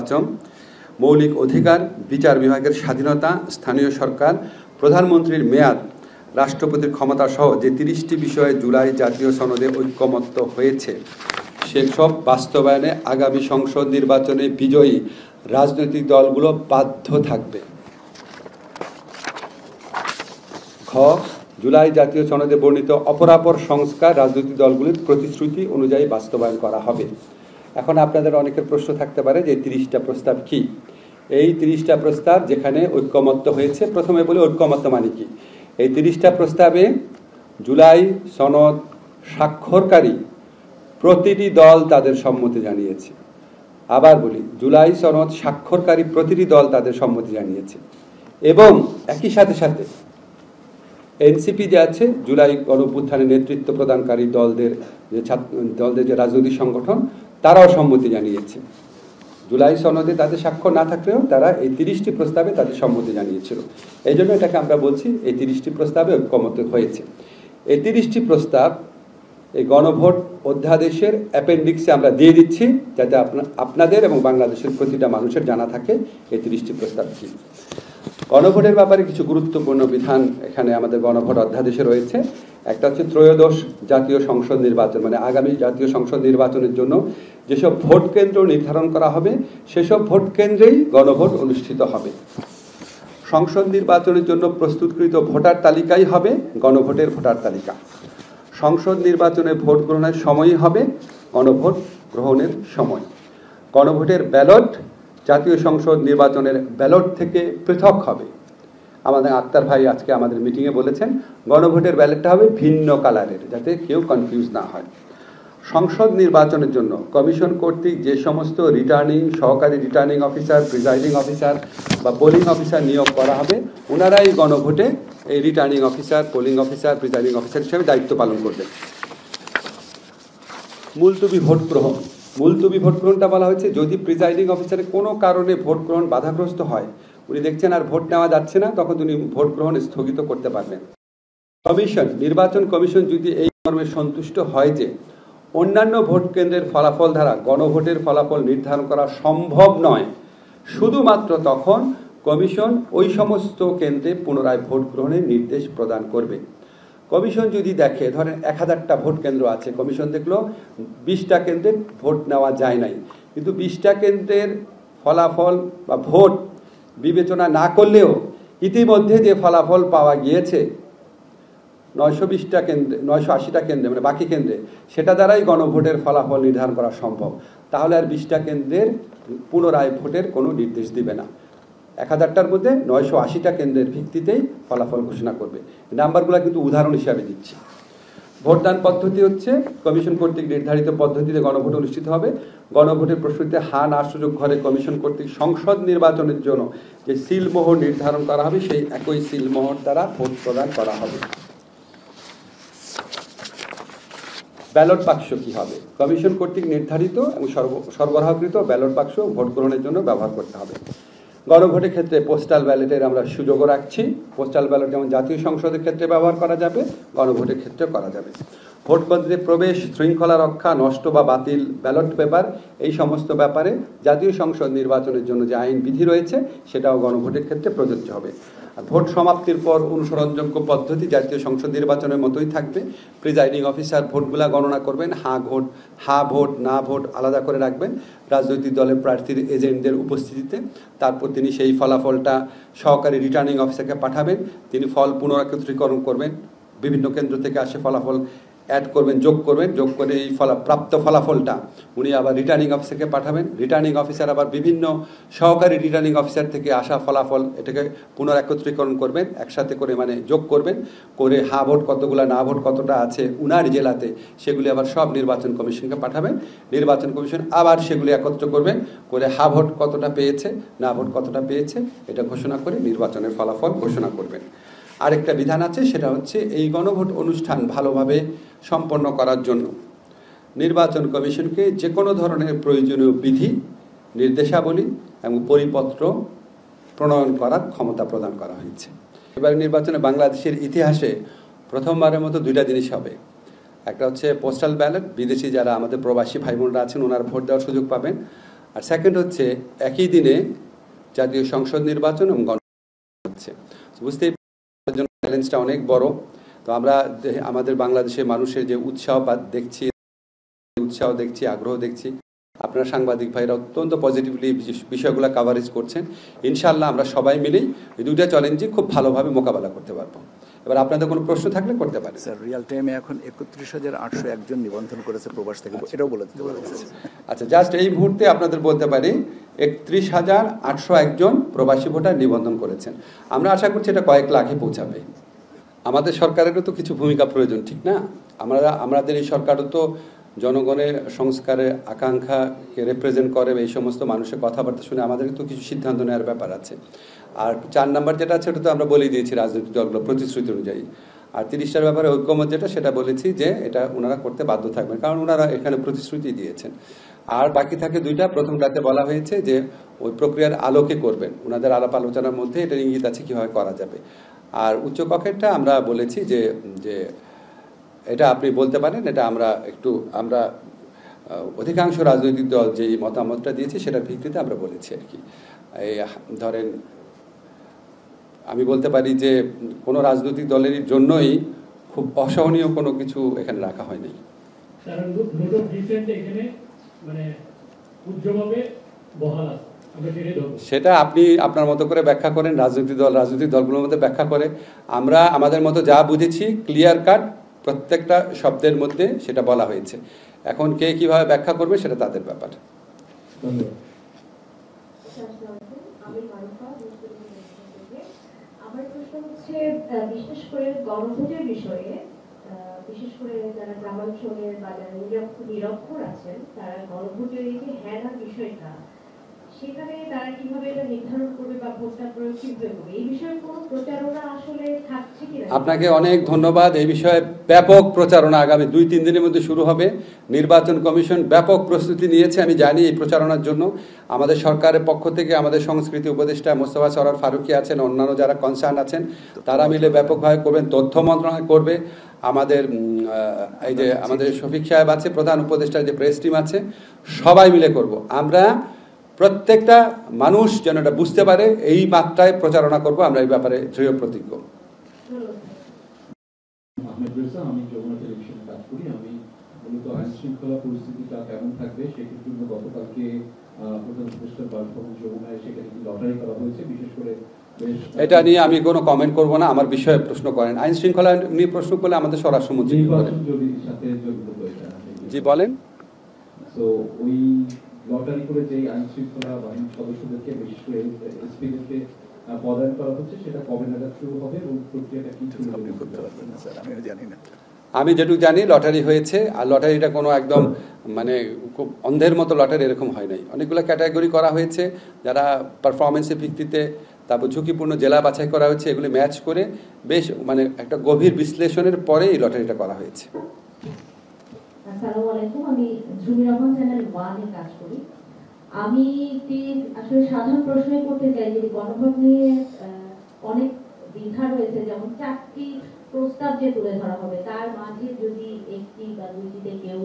নির্বাচন, মৌলিক অধিকার, বিচার বিভাগের স্বাধীনতা, স্থানীয় সরকার, প্রধানমন্ত্রীর মেয়াদ, রাষ্ট্রপতির ক্ষমতা সহ যে 30টি বিষয়ে জুলাই জাতীয় সনদে ঐক্যমত্য হয়েছে সেসব বাস্তবায়নে আগামী সংসদ নির্বাচনে বিজয়ী রাজনৈতিক দলগুলো বাধ্য থাকবে। খ, জুলাই জাতীয় সনদে বর্ণিত অপরাপর সংস্কার রাজনৈতিক দলগুলির প্রতিশ্রুতি অনুযায়ী বাস্তবায়ন করা হবে। এখন আপনাদের অনেকের প্রশ্ন থাকতে পারে যে 30টা প্রস্তাব কি? এই 30টা প্রস্তাব যেখানে ঐক্যমত্য হয়েছে, প্রথমে বলি ঐক্যমত্য মানে কি। এই 30টা প্রস্তাবে জুলাই সনদ স্বাক্ষরকারী প্রতিটি দল তাদের সম্মতি জানিয়েছে। আবার বলি, জুলাই সনদ স্বাক্ষরকারী প্রতিটি দল তাদের সম্মতি জানিয়েছে। এবং একই সাথে সাথে এনসিপি যে আছে, জুলাই গণঅভ্যুত্থানে নেতৃত্ব প্রদানকারী দলদের যে রাজনৈতিক সংগঠন, তারাও সম্মতি জানিয়েছে। জুলাই সনদে তাদের স্বাক্ষর না থাকলেও তারা এই 30টি প্রস্তাবে তাদের সম্মতি জানিয়েছিল। এই জন্য এটাকে আমরা বলছি এই 30টি প্রস্তাবে ঐক্যমত হয়েছে। এই 30টি প্রস্তাব এই গণভোট অধ্যাদেশের অ্যাপেন্ডিক্সে আমরা দিয়ে দিচ্ছি, যাতে আপনাদের এবং বাংলাদেশের প্রতিটা মানুষের জানা থাকে এই 30টি প্রস্তাব কি। গণভোটের ব্যাপারে কিছু গুরুত্বপূর্ণ বিধান এখানে আমাদের গণভোট অধ্যাদেশে রয়েছে। একটা হচ্ছে ত্রয়োদশ জাতীয় সংসদ নির্বাচন, মানে আগামী জাতীয় সংসদ নির্বাচনের জন্য যেসব ভোট কেন্দ্র নির্ধারণ করা হবে সেসব ভোট কেন্দ্রেই গণভোট অনুষ্ঠিত হবে। সংসদ নির্বাচনের জন্য প্রস্তুতকৃত ভোটার তালিকাই হবে গণভোটের ভোটার তালিকা। সংসদ নির্বাচনে ভোট গ্রহণের সময়ই হবে গণভোট গ্রহণের সময়। গণভোটের ব্যালট জাতীয় সংসদ নির্বাচনের ব্যালট থেকে পৃথক হবে। আমাদের আক্তার ভাই আজকে আমাদের মিটিংয়ে বলেছেন গণভোটের ব্যালটটা হবে ভিন্ন কালারের, যাতে কেউ কনফিউজ না হয়। সংসদ নির্বাচনের জন্য কমিশন কর্তৃক যে সমস্ত সহকারী রিটার্নিং অফিসার, প্রিজাইডিং অফিসার বা পোলিং অফিসার নিয়োগ করা হবে, ওনারাই গণভোটে এই returning officer, polling officer, presiding officer হিসেবে দায়িত্ব পালন করবেন। মুলতবি ভোট গ্রহণ। মুলতবি ভোট গ্রহণটা বলা হয়েছে যদি প্রিজাইডিং অফিসারের কোনো কারণে ভোট গ্রহণ বাধাগ্রস্ত হয়, উনি দেখছেন আর ভোট নেওয়া যাচ্ছে না, তখন উনি ভোট গ্রহণ স্থগিত করতে পারবেন। নির্বাচন কমিশন যদি এই মর্মে সন্তুষ্ট হয় যে অন্যান্য ভোট কেন্দ্রের ফলাফল দ্বারা গণভোটের ফলাফল নির্ধারণ করা সম্ভব নয়, শুধুমাত্র তখন কমিশন ওই সমস্ত কেন্দ্রে পুনরায় ভোট গ্রহণের নির্দেশ প্রদান করবে। কমিশন যদি দেখে, ধরেন 1000টা ভোট কেন্দ্র আছে, কমিশন দেখলো 20টা কেন্দ্রে ভোট নেওয়া যায় নাই, কিন্তু 20টা কেন্দ্রের ফলাফল বা ভোট বিবেচনা না করলেও ইতিমধ্যে যে ফলাফল পাওয়া গিয়েছে 920টা কেন্দ্রে, 980টা কেন্দ্রে, মানে বাকি কেন্দ্রে, সেটা দ্বারাই গণভোটের ফলাফল নির্ধারণ করা সম্ভব, তাহলে আর 20টা কেন্দ্রের পুনরায় ভোটের কোনো নির্দেশ দিবে না। 1000টার মধ্যে 980টা কেন্দ্রের ভিত্তিতেই ফলাফল ঘোষণা করবে। নাম্বারগুলো কিন্তু উদাহরণ হিসাবে দিচ্ছি। ভোটদান পদ্ধতি হচ্ছে কমিশন কর্তৃক নির্ধারিত পদ্ধতিতে গণভোট অনুষ্ঠিত হবে। গণভোটের প্রস্তুতিতে হা না সুযোগ ঘরে কমিশন কর্তৃক সংসদ নির্বাচনের জন্য যে সিলমোহর নির্ধারণ করা হবে, সেই একই সিলমোহর দ্বারা ভোট প্রদান করা হবে। ব্যালট বাক্স কি হবে? কমিশন কর্তৃক নির্ধারিত এবং সরবরাহকৃত ব্যালট বাক্স ভোট গ্রহণের জন্য ব্যবহার করতে হবে। গণভোটের ক্ষেত্রে পোস্টাল ব্যালটের আমরা সুযোগও রাখছি। পোস্টাল ব্যালট যেমন জাতীয় সংসদের ক্ষেত্রে ব্যবহার করা যাবে, গণভোটের ক্ষেত্রে করা যাবে। ভোট কেন্দ্রে প্রবেশ, শৃঙ্খলা রক্ষা, নষ্ট বা বাতিল ব্যালট পেপার, এই সমস্ত ব্যাপারে জাতীয় সংসদ নির্বাচনের জন্য যে আইন বিধি রয়েছে সেটাও গণভোটের ক্ষেত্রে প্রযোজ্য হবে। আর ভোট সমাপ্তির পর অনুসরণযোগ্য পদ্ধতি জাতীয় সংসদ নির্বাচনের মতোই থাকবে। প্রিজাইডিং অফিসার ভোটগুলা গণনা করবেন, হা ভোট না ভোট আলাদা করে রাখবেন রাজনৈতিক দলের প্রার্থীর এজেন্টদের উপস্থিতিতে। তারপর তিনি সেই ফলাফলটা সহকারী রিটার্নিং অফিসারকে পাঠাবেন, তিনি ফল পুনরাকত্রীকরণ করবেন, বিভিন্ন কেন্দ্র থেকে আসে ফলাফল অ্যাড করবেন, যোগ করবেন, যোগ করে এই প্রাপ্ত ফলাফলটা উনি আবার রিটার্নিং অফিসারকে পাঠাবেন। রিটার্নিং অফিসার আবার বিভিন্ন সহকারী রিটার্নিং অফিসার থেকে আসা ফলাফল এটাকে পুনরাকত্রীকরণ করবেন, একসাথে করে মানে যোগ করবেন, করে হা ভোট কতগুলা, না ভোট কতটা আছে উনার জেলাতে, সেগুলি আবার সব নির্বাচন কমিশনকে পাঠাবেন। নির্বাচন কমিশন আবার সেগুলি একত্র করবেন, করে হা ভোট কতটা পেয়েছে, না ভোট কতটা পেয়েছে এটা ঘোষণা করে নির্বাচনের ফলাফল ঘোষণা করবেন। আরেকটা বিধান আছে, সেটা হচ্ছে এই গণভোট অনুষ্ঠান ভালোভাবে সম্পন্ন করার জন্য নির্বাচন কমিশনকে যে কোনো ধরনের প্রয়োজনীয় বিধি, নির্দেশাবলী এবং পরিপত্র প্রণয়ন করার ক্ষমতা প্রদান করা হয়েছে। এবার নির্বাচনে বাংলাদেশের ইতিহাসে প্রথমবারের মতো দুইটা জিনিস হবে। একটা হচ্ছে পোস্টাল ব্যালট, বিদেশি যারা আমাদের প্রবাসী ভাই বোনরা আছেন ওনারা ভোট দেওয়ার সুযোগ পাবেন। আর সেকেন্ড হচ্ছে একই দিনে জাতীয় সংসদ নির্বাচন এবং হচ্ছে, বুঝতেই জন্য চ্যালেঞ্জটা অনেক বড়। তো আমরা আমাদের বাংলাদেশের মানুষের যে উৎসাহ দেখছি, আগ্রহ দেখছি, আপনারা সাংবাদিক ভাইরা অত্যন্ত পজিটিভলি বিষয়গুলো কাভারেজ করছেন। ইনশাআল্লাহ আমরা সবাই মিলেই এই দুইটা চ্যালেঞ্জে খুব ভালোভাবে মোকাবেলা করতে পারবো। এবার আপনাদের কোনো প্রশ্ন থাকলে করতে পারেন। স্যার, রিয়াল টাইমে এখন ৩১,৮০১ জন নিবন্ধন করেছে প্রবাস থেকে, এটাও বলে দিতে পারেন। আচ্ছা, জাস্ট এই মুহূর্তে আপনাদের বলতে পারি ৩১,৮০১ জন প্রবাসী ভোটার নিবন্ধন করেছেন। আমরা আশা করছি এটা কয়েক লাখে পৌঁছাবে। আমাদের সরকারেরও তো কিছু ভূমিকা প্রয়োজন, ঠিক না? আমাদের এই সরকারও তো জনগণের সংস্কারের আকাঙ্ক্ষাকে রিপ্রেজেন্ট করে, এই সমস্ত মানুষের কথাবার্তা শুনে আমাদের তো কিছু সিদ্ধান্ত নেওয়ার ব্যাপার আছে। আর 4 নম্বর যেটা আছে ওটা তো আমরা বলেই দিয়েছি রাজনৈতিক দলগুলো প্রতিশ্রুতি অনুযায়ী। আর 30টার ব্যাপারে ঐক্যমত যেটা, সেটা বলেছি যে এটা ওনারা করতে বাধ্য থাকবেন, কারণ ওনারা এখানে প্রতিশ্রুতি দিয়েছেন। আর বাকি থাকে 2টা। প্রথমটাতে বলা হয়েছে যে ওই প্রক্রিয়ার আলোকে করবেন, ওনাদের আলাপ আলোচনার মধ্যে এটা ইঙ্গিত আছে কীভাবে করা যাবে। আর উচ্চকক্ষেরটা আমরা বলেছি যে এটা আপনি বলতে পারেন, এটা আমরা অধিকাংশ রাজনৈতিক দল যে মতামতটা দিয়েছে সেটার ভিত্তিতে আমরা বলেছি আর কি। এই ধরেন আমি বলতে পারি যে কোনো রাজনৈতিক দলের জন্যই খুব অসহনীয় কোনো কিছু এখানে রাখা হয়নি। সেটা আপনি আপনার মতো করে ব্যাখ্যা করেন, রাজনৈতিক দলগুলোর মধ্যে ব্যাখ্যা করে। আমরা আমাদের মতো যা বুঝেছি ক্লিয়ার কাট প্রত্যেকটা শব্দের মধ্যে সেটা বলা হয়েছে। এখন কে কিভাবে ব্যাখ্যা করবে সেটা তাদের ব্যাপার। আমার প্রশ্ন হচ্ছে, বিশেষ করে গণভোটের বিষয়ে, বিশেষ করে যারা গ্রামাঞ্চলের বা যারা নিরক্ষর আছেন, তারা গণভোটের এই যে হ্যাঁ বিষয়টা, সেখানে তারা কিভাবে এটা নির্ধারণ করবে বা ভোটটা প্রয়োগ কিভাবে করবে, এই বিষয়ে কোনো প্রচারণা আসলে থাকছে কিনা? আপনাকে অনেক ধন্যবাদ। এই বিষয়ে ব্যাপক প্রচারণা আগামী 2-3 দিনের মধ্যে শুরু হবে। নির্বাচন কমিশন ব্যাপক প্রস্তুতি নিয়েছে, আমি জানি। এই প্রচারণার জন্য আমাদের সরকারের পক্ষ থেকে আমাদের সংস্কৃতি উপদেষ্টা মোস্তফা সরোয়ার ফারুকী আছেন, অন্যান্য যারা কনসার্ন আছেন তারা মিলে ব্যাপকভাবে করবেন। তথ্য মন্ত্রণালয় করবে, আমাদের এই যে আমাদের শফিক সাহেব আছে, প্রধান উপদেষ্টার যে প্রেস টিম আছে, সবাই মিলে করব। আমরা প্রত্যেকটা মানুষ যেন এটা বুঝতে পারে, এই মাত্রায় প্রচারণা করব। আমরা এই ব্যাপারে দৃঢ় প্রতিজ্ঞ। আমি যমুনা টেলিভিশনে কাজ করি। আমি মূলত আইন শৃঙ্খলা পরিস্থিতিটা কেমন থাকবে সেক্ষেত্রে গতকালকে প্রধান উপদেষ্টার বাসভবন যমুনায় সেখানে লটারি করা হয়েছে। বিশেষ করে এটা নিয়ে আমি কোনো কমেন্ট করব না। আমার বিষয়ে প্রশ্ন করেন, আইন শৃঙ্খলা নিয়ে প্রশ্ন করলে আমাদের স্বরাষ্ট্রমন্ত্রী সাথে জড়িত হয়েছে। জি বলেন। তো ওই লটারি করে যে আইন শৃঙ্খলা বাহিনীর সদস্যদেরকে, বিশেষ করে এসপিদেরকে পদায়ন করা হচ্ছে, সেটা কবে নাগাদ শুরু হবে এবং প্রক্রিয়াটা কি করতে পারবেন? স্যার, আমিও জানি না। আমি যেটুকু জানি লটারি হয়েছে, আর লটারিটা কোনো একদম মানে খুব অন্ধের মতো লটারি এরকম হয় নাই। অনেকগুলো ক্যাটাগরি করা হয়েছে, যারা পারফরমেন্সের ভিত্তিতে, তারপর ঝুঁকিপূর্ণ জেলা বাছাই করা হয়েছে, এগুলি ম্যাচ করে বেশ মানে একটা গভীর বিশ্লেষণের পরে এই লটারিটা করা হয়েছে। আসসালামু আলাইকুম, আমি ঝুমি রহমান, চ্যানেল 1 এ কাজ করি। আমি আসলে সাধারণ প্রশ্নই করতে চাই যে গণভোট নিয়ে অনেক দ্বিধা রয়েছে, যেমন 4টি প্রস্তাব যে তুলে ধরা হবে তার মাঝে যদি 1টি বা 2টিতে কেউ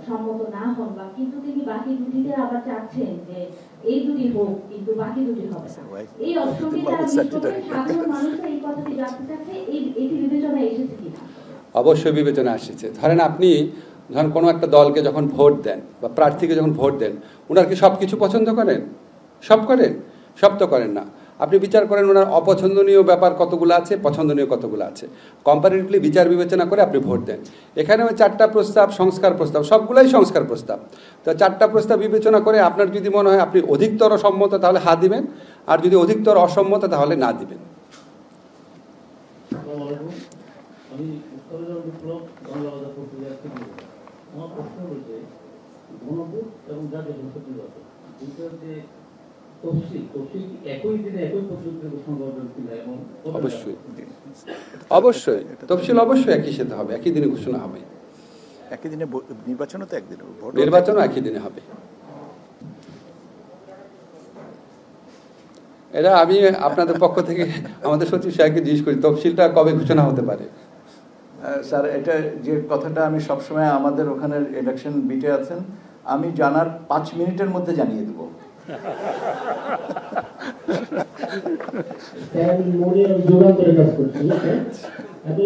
সম্মত না হন, বা কিন্তু তিনি বাকি 2টিতে আবার চাচ্ছেন যে এই 2টি হোক কিন্তু বাকি 2টি হবে না, এই অপশনটি সাধারণ মানুষ এই কথাটি জানতে চাচ্ছে, এটি বিবেচনায় এসেছে কিনা? অবশ্যই বিবেচনা আসছে। ধরেন আপনি কোনো একটা দলকে যখন ভোট দেন বা প্রার্থীকে যখন ভোট দেন, ওনার কি সব কিছু পছন্দ করেন? সব করেন? সব তো করেন না। আপনি বিচার করেন ওনার অপছন্দনীয় ব্যাপার কতগুলো আছে, পছন্দনীয় কতগুলো আছে, কম্পারেটিভলি বিচার বিবেচনা করে আপনি ভোট দেন। এখানে ওই 4টা প্রস্তাব সংস্কার প্রস্তাব, সবগুলাই সংস্কার প্রস্তাব। তো 4টা প্রস্তাব বিবেচনা করে আপনার যদি মনে হয় আপনি অধিকতর সম্মত, তাহলে হ্যাঁ দিবেন, আর যদি অধিকতর অসম্মত তাহলে না দিবেন। আমার প্রশ্ন হচ্ছে, গণভোট এবং জাতীয় সংসদ নির্বাচন যে তফসিল কি একই দিনে একই পদ্ধতিতে ঘোষণা করবেন কিনা? এবং অবশ্যই তফসিল অবশ্যই একই সাথে হবে, একই দিনে ঘোষণা হবে। একই দিনে নির্বাচনও তো একদিনে, নির্বাচনও একই দিনে হবে। এটা আমি আপনাদের পক্ষ থেকে আমাদের সচিব সাহেবকে জিজ্ঞেস করি, তফসিলটা কবে ঘোষণা হতে পারে? স্যার, এটা যে কথাটা আমি সবসময়, আমাদের ওখানে ইলেকশন বিটে আছেন, আমি জানার 5 মিনিটের মধ্যে জানিয়ে দেবো। আমি মনে যুগান্তরে কাজ করছি। আমি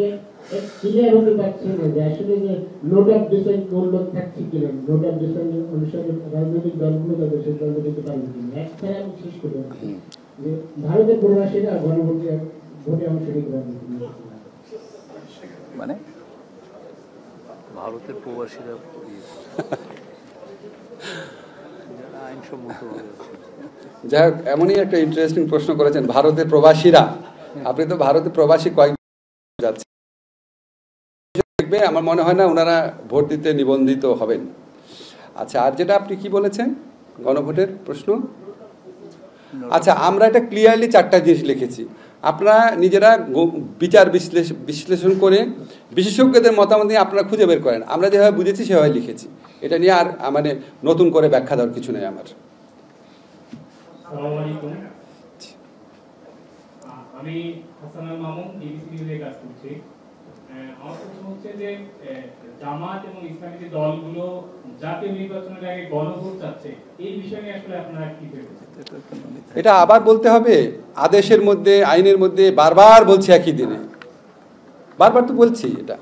ক্লিয়ার হতে পারছি না যে আসলে যে নোট অফ ডিসেন্ট উল্লেখ থাকছে কিনা, নোট অফ ডিসেন্ট অনুসারে রাজনৈতিক দলগুলো তাদের সিদ্ধান্ত নিতে পারবে কিনা। একবারে আমি শেষ করে যে ভারতের প্রবাসীরা ভোটে অংশ নিতে পারবে কিনা। মানে ভারতের প্রবাসীরা আইনসম্মত যাই হোক, এমনই একটা ইন্টারেস্টিং প্রশ্ন করেছেন, ভারতের প্রবাসীরা। আপনি তো ভারতের প্রবাসী কয়েক যাচ্ছে, দেখবে আমার মনে হয় না ওনারা ভোট দিতে নিবন্ধিত হবেন। আচ্ছা, আর যেটা আপনি কি বলেছেন গণভোটের প্রশ্ন, আচ্ছা আমরা এটা ক্লিয়ারলি 4টা জিনিস লিখেছি। আপনারা নিজেরা বিচার বিশ্লেষণ করে বিশেষজ্ঞদের মতামত নিয়ে আপনারা খুঁজে বের করেন। আমরা যেভাবে বুঝেছি সেভাবে লিখেছি, এটা নিয়ে আর মানে নতুন করে ব্যাখ্যা দেওয়ার কিছু নেই আমার। আসসালামু আলাইকুম, আমি হাসান আল মামুন, ডিবিসি নিউজে কাজ করছি। আমার প্রশ্ন হচ্ছে যে জামাত এবং ইসলামী যে দলগুলো জাতীয় নির্বাচনের আগে গণভোট চাচ্ছে, এই বিষয়ে আসলে আপনারা কি ভেবেছেন? এটা আবার বলতে হবে, আদেশের মধ্যে আইনের মধ্যে বারবার বলছি, একই দিনে বারবার তো বলছি এটা।